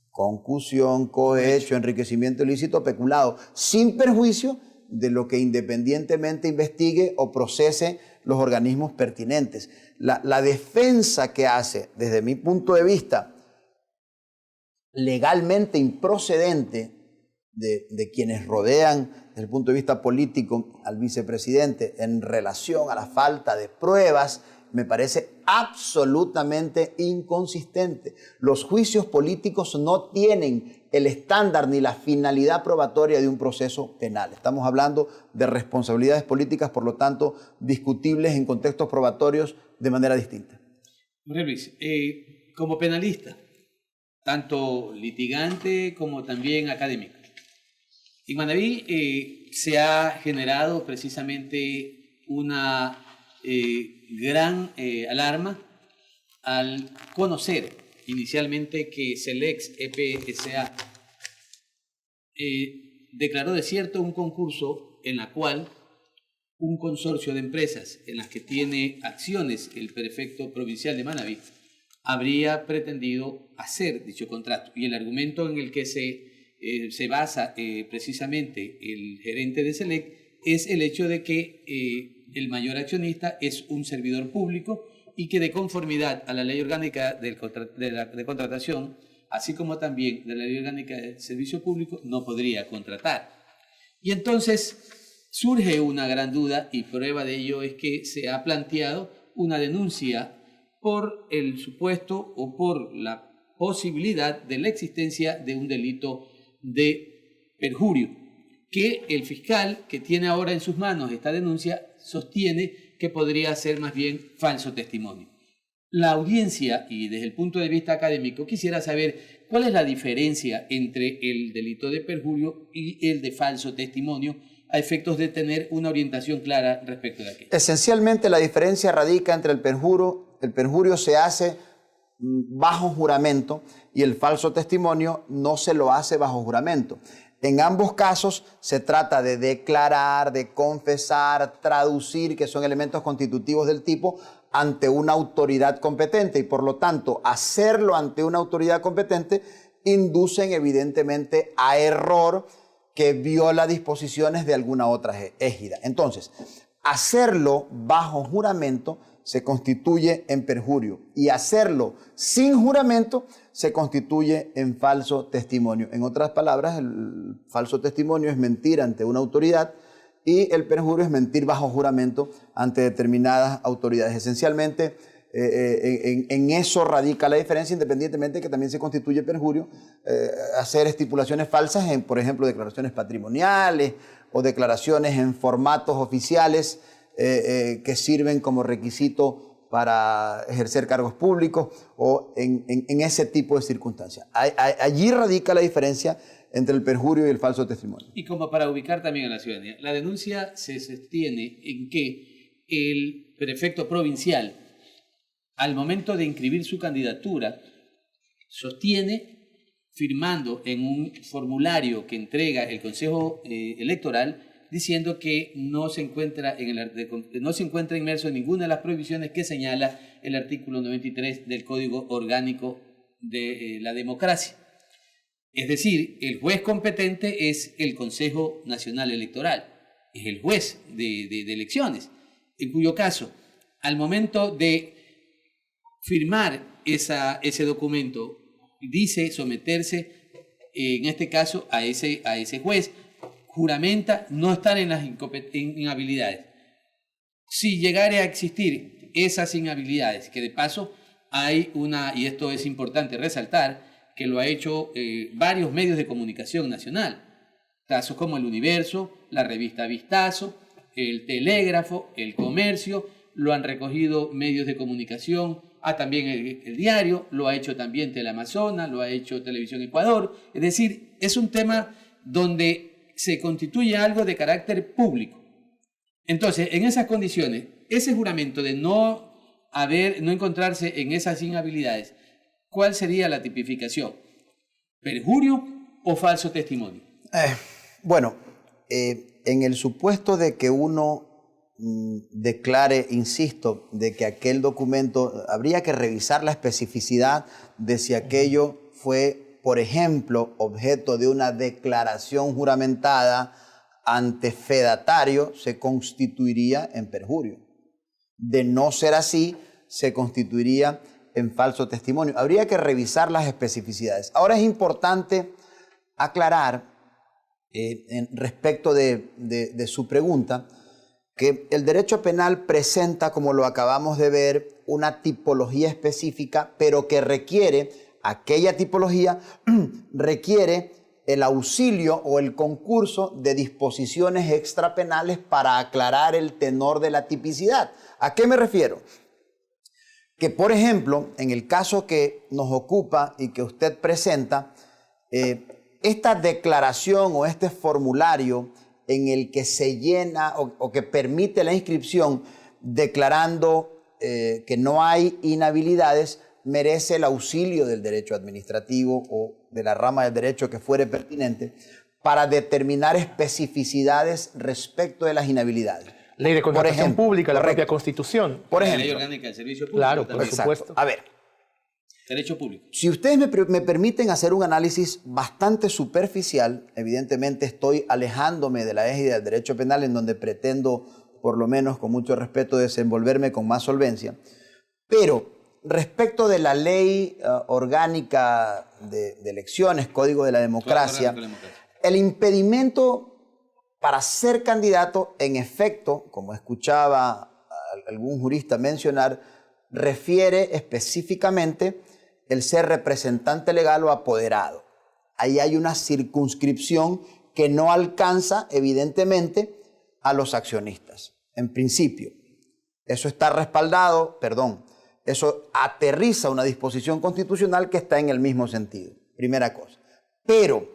Concusión, cohecho, enriquecimiento ilícito, peculado, sin perjuicio de lo que independientemente investigue o procese los organismos pertinentes. La defensa que hace, desde mi punto de vista, legalmente improcedente de quienes rodean desde el punto de vista político al vicepresidente en relación a la falta de pruebas, me parece absolutamente inconsistente. Los juicios políticos no tienen el estándar ni la finalidad probatoria de un proceso penal. Estamos hablando de responsabilidades políticas, por lo tanto, discutibles en contextos probatorios de manera distinta. Jorge Luis, como penalista, tanto litigante como también académico, en Manaví se ha generado precisamente una gran alarma al conocer inicialmente que Selex EPSA declaró desierto un concurso en la cual un consorcio de empresas en las que tiene acciones el prefecto provincial de Manaví habría pretendido hacer dicho contrato. Y el argumento en el que se basa precisamente el gerente de Selec es el hecho de que el mayor accionista es un servidor público y que de conformidad a la ley orgánica de contratación, así como también de la ley orgánica del servicio público, no podría contratar. Y entonces surge una gran duda, y prueba de ello es que se ha planteado una denuncia por el supuesto o por la posibilidad de la existencia de un delito de perjurio, que el fiscal que tiene ahora en sus manos esta denuncia sostiene que podría ser más bien falso testimonio. La audiencia, y desde el punto de vista académico, quisiera saber cuál es la diferencia entre el delito de perjurio y el de falso testimonio a efectos de tener una orientación clara respecto de aquello. Esencialmente la diferencia radica entre el perjurio se hace bajo juramento y el falso testimonio no se lo hace bajo juramento. En ambos casos se trata de declarar, de confesar, traducir, que son elementos constitutivos del tipo, ante una autoridad competente, y por lo tanto hacerlo ante una autoridad competente inducen evidentemente a error que viola disposiciones de alguna otra égida. Entonces, hacerlo bajo juramento se constituye en perjurio, y hacerlo sin juramento se constituye en falso testimonio. En otras palabras, el falso testimonio es mentir ante una autoridad y el perjurio es mentir bajo juramento ante determinadas autoridades. Esencialmente, en eso radica la diferencia, independientemente de que también se constituye perjurio hacer estipulaciones falsas en, por ejemplo, declaraciones patrimoniales o declaraciones en formatos oficiales que sirven como requisito para ejercer cargos públicos o en ese tipo de circunstancias. Allí radica la diferencia entre el perjurio y el falso testimonio. Y como para ubicar también a la ciudadanía, la denuncia se sostiene en que el prefecto provincial, al momento de inscribir su candidatura, sostiene, firmando en un formulario que entrega el Consejo Electoral, diciendo que no se encuentra inmerso en ninguna de las prohibiciones que señala el artículo 93 del Código Orgánico de la Democracia. Es decir, el juez competente es el Consejo Nacional Electoral, es el juez de elecciones, en cuyo caso, al momento de firmar ese documento, dice someterse, en este caso, a ese juez, juramenta no estar en las inhabilidades. Si llegare a existir esas inhabilidades, que de paso hay y esto es importante resaltar, que lo ha hecho varios medios de comunicación nacional, casos como El Universo, la revista Vistazo, el Telégrafo, El Comercio, lo han recogido medios de comunicación, también el Diario, lo ha hecho también Teleamazona, lo ha hecho Televisión Ecuador. Es decir, es un tema donde se constituye algo de carácter público. Entonces, en esas condiciones, ese juramento de no encontrarse en esas inhabilidades, ¿cuál sería la tipificación? ¿Perjurio o falso testimonio? En el supuesto de que uno declare, insisto, de que aquel documento, habría que revisar la especificidad de si aquello fue, por ejemplo, objeto de una declaración juramentada ante fedatario se constituiría en perjurio. De no ser así, se constituiría en falso testimonio. Habría que revisar las especificidades. Ahora es importante aclarar respecto de su pregunta que el derecho penal presenta, como lo acabamos de ver, una tipología específica, pero que requiere, aquella tipología requiere el auxilio o el concurso de disposiciones extrapenales para aclarar el tenor de la tipicidad. ¿A qué me refiero? Que, por ejemplo, en el caso que nos ocupa y que usted presenta, esta declaración o este formulario en el que se llena o que permite la inscripción declarando que no hay inhabilidades, merece el auxilio del derecho administrativo o de la rama del derecho que fuere pertinente para determinar especificidades respecto de las inhabilidades. Ley de contratación pública, la correcto. propia Constitución. Por La ejemplo. ley orgánica del servicio público. Claro, por también. supuesto. A ver, Derecho público. si ustedes me permiten hacer un análisis bastante superficial, evidentemente estoy alejándome de la égida del derecho penal en donde pretendo, por lo menos con mucho respeto, desenvolverme con más solvencia, pero respecto de la ley orgánica de elecciones, Código de la Democracia, el impedimento para ser candidato, en efecto, como escuchaba a algún jurista mencionar, refiere específicamente el ser representante legal o apoderado. Ahí hay una circunscripción que no alcanza, evidentemente, a los accionistas. En principio, eso está respaldado, eso aterriza una disposición constitucional que está en el mismo sentido. Primera cosa. Pero,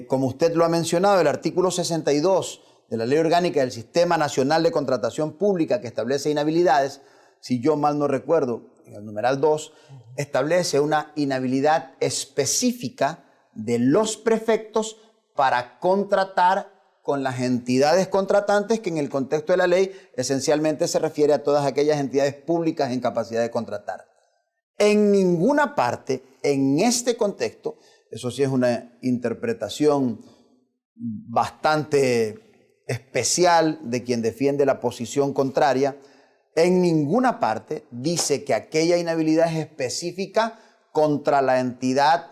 como usted lo ha mencionado, el artículo 62 de la Ley Orgánica del Sistema Nacional de Contratación Pública, que establece inhabilidades, si yo mal no recuerdo, en el numeral 2, establece una inhabilidad específica de los prefectos para contratar con las entidades contratantes, que en el contexto de la ley esencialmente se refiere a todas aquellas entidades públicas en capacidad de contratar. En ninguna parte, en este contexto, eso sí es una interpretación bastante especial de quien defiende la posición contraria, en ninguna parte dice que aquella inhabilidad es específica contra la entidad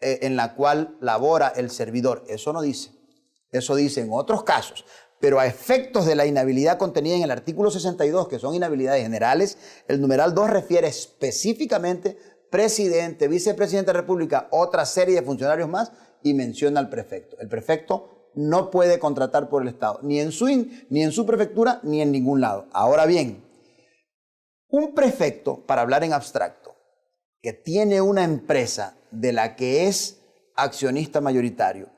en la cual labora el servidor. Eso no dice. Eso dice en otros casos. Pero a efectos de la inhabilidad contenida en el artículo 62, que son inhabilidades generales, el numeral 2 refiere específicamente presidente, vicepresidente de la República, otra serie de funcionarios más, y menciona al prefecto. El prefecto no puede contratar por el Estado, ni en su prefectura, ni en ningún lado. Ahora bien, un prefecto, para hablar en abstracto, que tiene una empresa de la que es accionista mayoritario,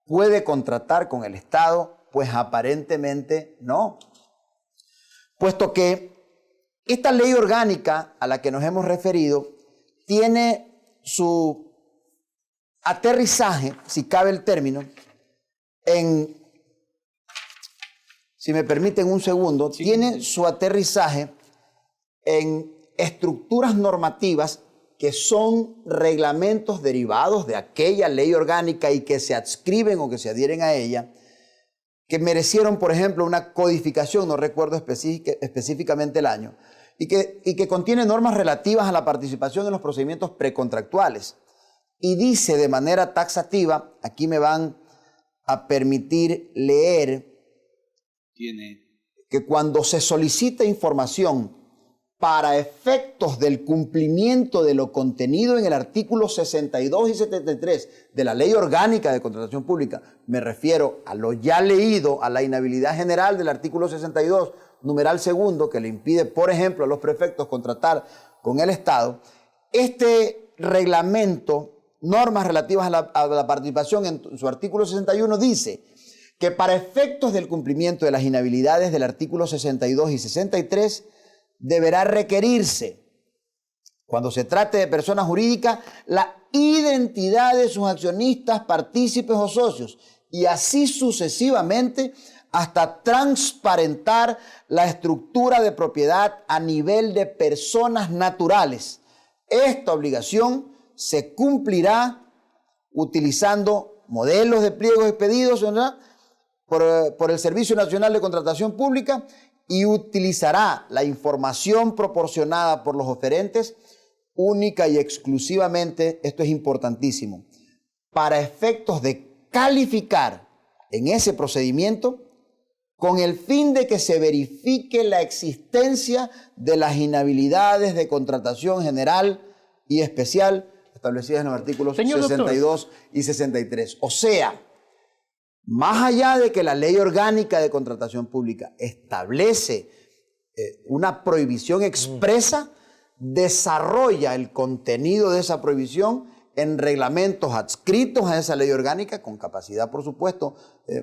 ¿puede contratar con el Estado? Pues aparentemente no. Puesto que esta ley orgánica a la que nos hemos referido tiene su aterrizaje, si cabe el término, si me permiten un segundo, sí. Tiene su aterrizaje en estructuras normativas que son reglamentos derivados de aquella ley orgánica y que se adscriben o que se adhieren a ella, que merecieron, por ejemplo, una codificación, no recuerdo específicamente el año, y que contiene normas relativas a la participación en los procedimientos precontractuales. Y dice de manera taxativa, aquí me van a permitir leer, que cuando se solicita información para efectos del cumplimiento de lo contenido en el artículo 62 y 73 de la Ley Orgánica de Contratación Pública, me refiero a lo ya leído, a la inhabilidad general del artículo 62, numeral segundo, que le impide, por ejemplo, a los prefectos contratar con el Estado, este reglamento, normas relativas a la participación en su artículo 61, dice que para efectos del cumplimiento de las inhabilidades del artículo 62 y 63, deberá requerirse, cuando se trate de persona jurídica, la identidad de sus accionistas, partícipes o socios, y así sucesivamente hasta transparentar la estructura de propiedad a nivel de personas naturales. Esta obligación se cumplirá utilizando modelos de pliegos expedidos, ¿verdad?, por el Servicio Nacional de Contratación Pública y utilizará la información proporcionada por los oferentes única y exclusivamente, esto es importantísimo, para efectos de calificar en ese procedimiento con el fin de que se verifique la existencia de las inhabilidades de contratación general y especial establecidas en los artículos 62 y 63. O sea, más allá de que la Ley Orgánica de Contratación Pública establece una prohibición expresa, desarrolla el contenido de esa prohibición en reglamentos adscritos a esa ley orgánica, con capacidad, por supuesto,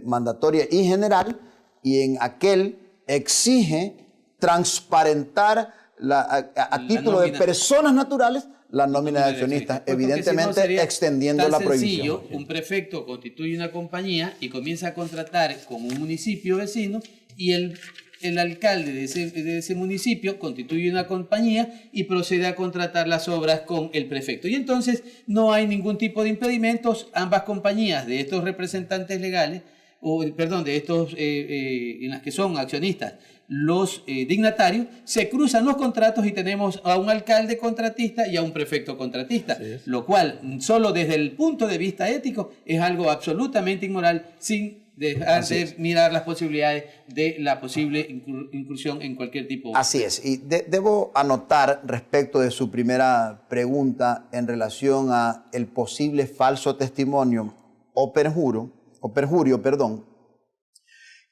mandatoria y general, y en aquel exige transparentar a título de personas naturales la nómina de accionistas, evidentemente si no extendiendo la prohibición. Un prefecto constituye una compañía y comienza a contratar con un municipio vecino y el alcalde de ese municipio constituye una compañía y procede a contratar las obras con el prefecto. Y entonces no hay ningún tipo de impedimentos. Ambas compañías de estos representantes legales, de estos en las que son accionistas, los dignatarios, se cruzan los contratos y tenemos a un alcalde contratista y a un prefecto contratista, lo cual solo desde el punto de vista ético es algo absolutamente inmoral, sin dejar de mirar las posibilidades de la posible incursión en cualquier tipo. Así es, y debo anotar respecto de su primera pregunta en relación a el posible falso testimonio o perjurio,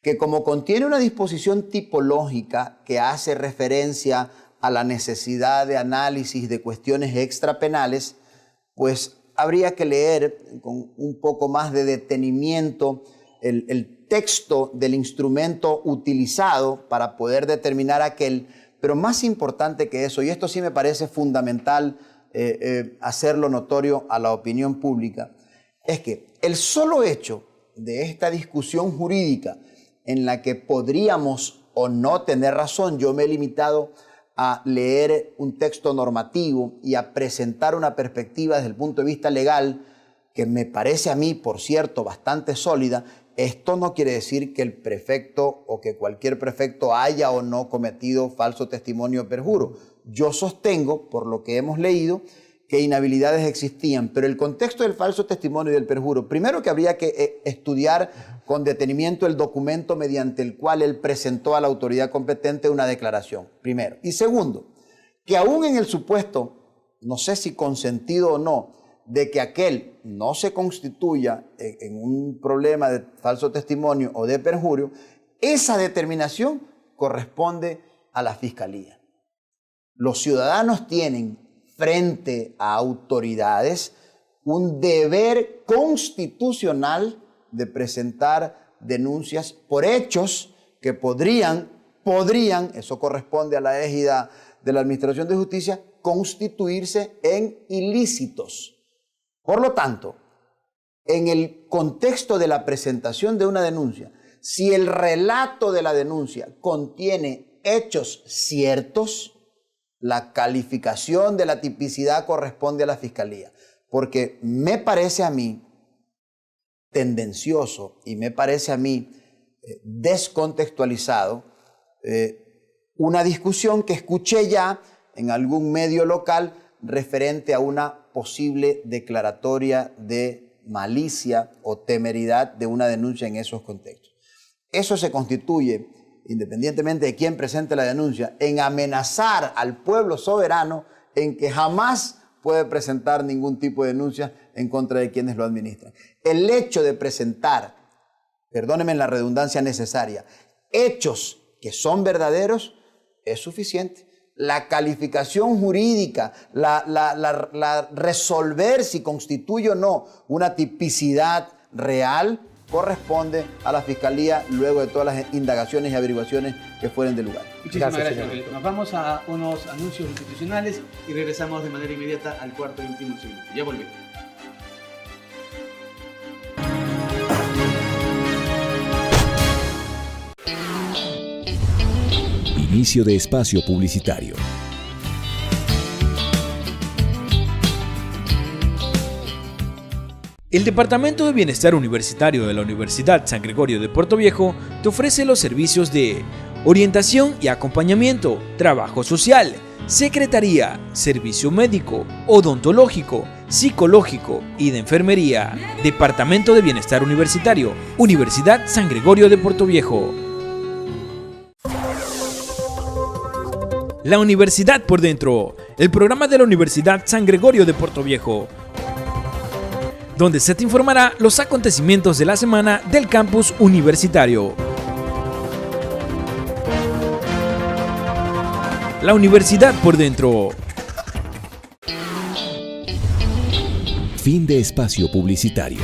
que como contiene una disposición tipológica que hace referencia a la necesidad de análisis de cuestiones extrapenales, pues habría que leer con un poco más de detenimiento el texto del instrumento utilizado para poder determinar aquel, pero más importante que eso, y esto sí me parece fundamental hacerlo notorio a la opinión pública, es que el solo hecho de esta discusión jurídica en la que podríamos o no tener razón, yo me he limitado a leer un texto normativo y a presentar una perspectiva desde el punto de vista legal que me parece a mí, por cierto, bastante sólida. Esto no quiere decir que el prefecto o que cualquier prefecto haya o no cometido falso testimonio o perjuro. Yo sostengo, por lo que hemos leído, que inhabilidades existían, pero el contexto del falso testimonio y del perjuro, primero que habría que estudiar con detenimiento el documento mediante el cual él presentó a la autoridad competente una declaración, primero. Y segundo, que aún en el supuesto, no sé si consentido o no, de que aquel no se constituya en un problema de falso testimonio o de perjurio, esa determinación corresponde a la Fiscalía. Los ciudadanos tienen frente a autoridades un deber constitucional de presentar denuncias por hechos que podrían, eso corresponde a la égida de la Administración de Justicia, constituirse en ilícitos. Por lo tanto, en el contexto de la presentación de una denuncia, si el relato de la denuncia contiene hechos ciertos, la calificación de la tipicidad corresponde a la Fiscalía, porque me parece a mí tendencioso y me parece a mí descontextualizado una discusión que escuché ya en algún medio local referente a una posible declaratoria de malicia o temeridad de una denuncia en esos contextos. Eso se constituye, independientemente de quién presente la denuncia, en amenazar al pueblo soberano en que jamás puede presentar ningún tipo de denuncia en contra de quienes lo administran. El hecho de presentar, perdónenme la redundancia necesaria, hechos que son verdaderos es suficiente. La calificación jurídica, la resolver si constituye o no una tipicidad real, corresponde a la Fiscalía luego de todas las indagaciones y averiguaciones que fueren del lugar. Muchísimas gracias. Nos vamos a unos anuncios institucionales y regresamos de manera inmediata al cuarto y último segmento. Ya volvemos. Inicio de espacio publicitario. El Departamento de Bienestar Universitario de la Universidad San Gregorio de Puerto Viejo te ofrece los servicios de orientación y acompañamiento, trabajo social, secretaría, servicio médico, odontológico, psicológico y de enfermería. Departamento de Bienestar Universitario, Universidad San Gregorio de Puerto Viejo. La Universidad por Dentro, el programa de la Universidad San Gregorio de Puerto Viejo, donde se te informará los acontecimientos de la semana del campus universitario. La Universidad por Dentro. Fin de espacio publicitario.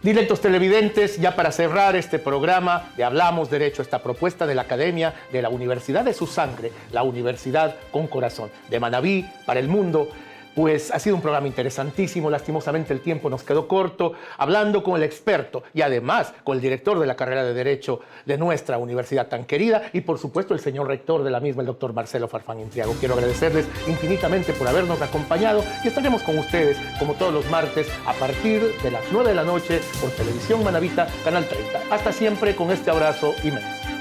Directos televidentes, ya para cerrar este programa de Hablamos Derecho, esta propuesta de la Academia de la Universidad de su Sangre, la Universidad con Corazón, de Manabí para el mundo. Pues ha sido un programa interesantísimo, lastimosamente el tiempo nos quedó corto, hablando con el experto y además con el director de la carrera de Derecho de nuestra universidad tan querida y por supuesto el señor rector de la misma, el doctor Marcelo Farfán Intriago. Quiero agradecerles infinitamente por habernos acompañado y estaremos con ustedes como todos los martes a partir de las 9 de la noche por Televisión Manabita, Canal 30. Hasta siempre, con este abrazo inmenso.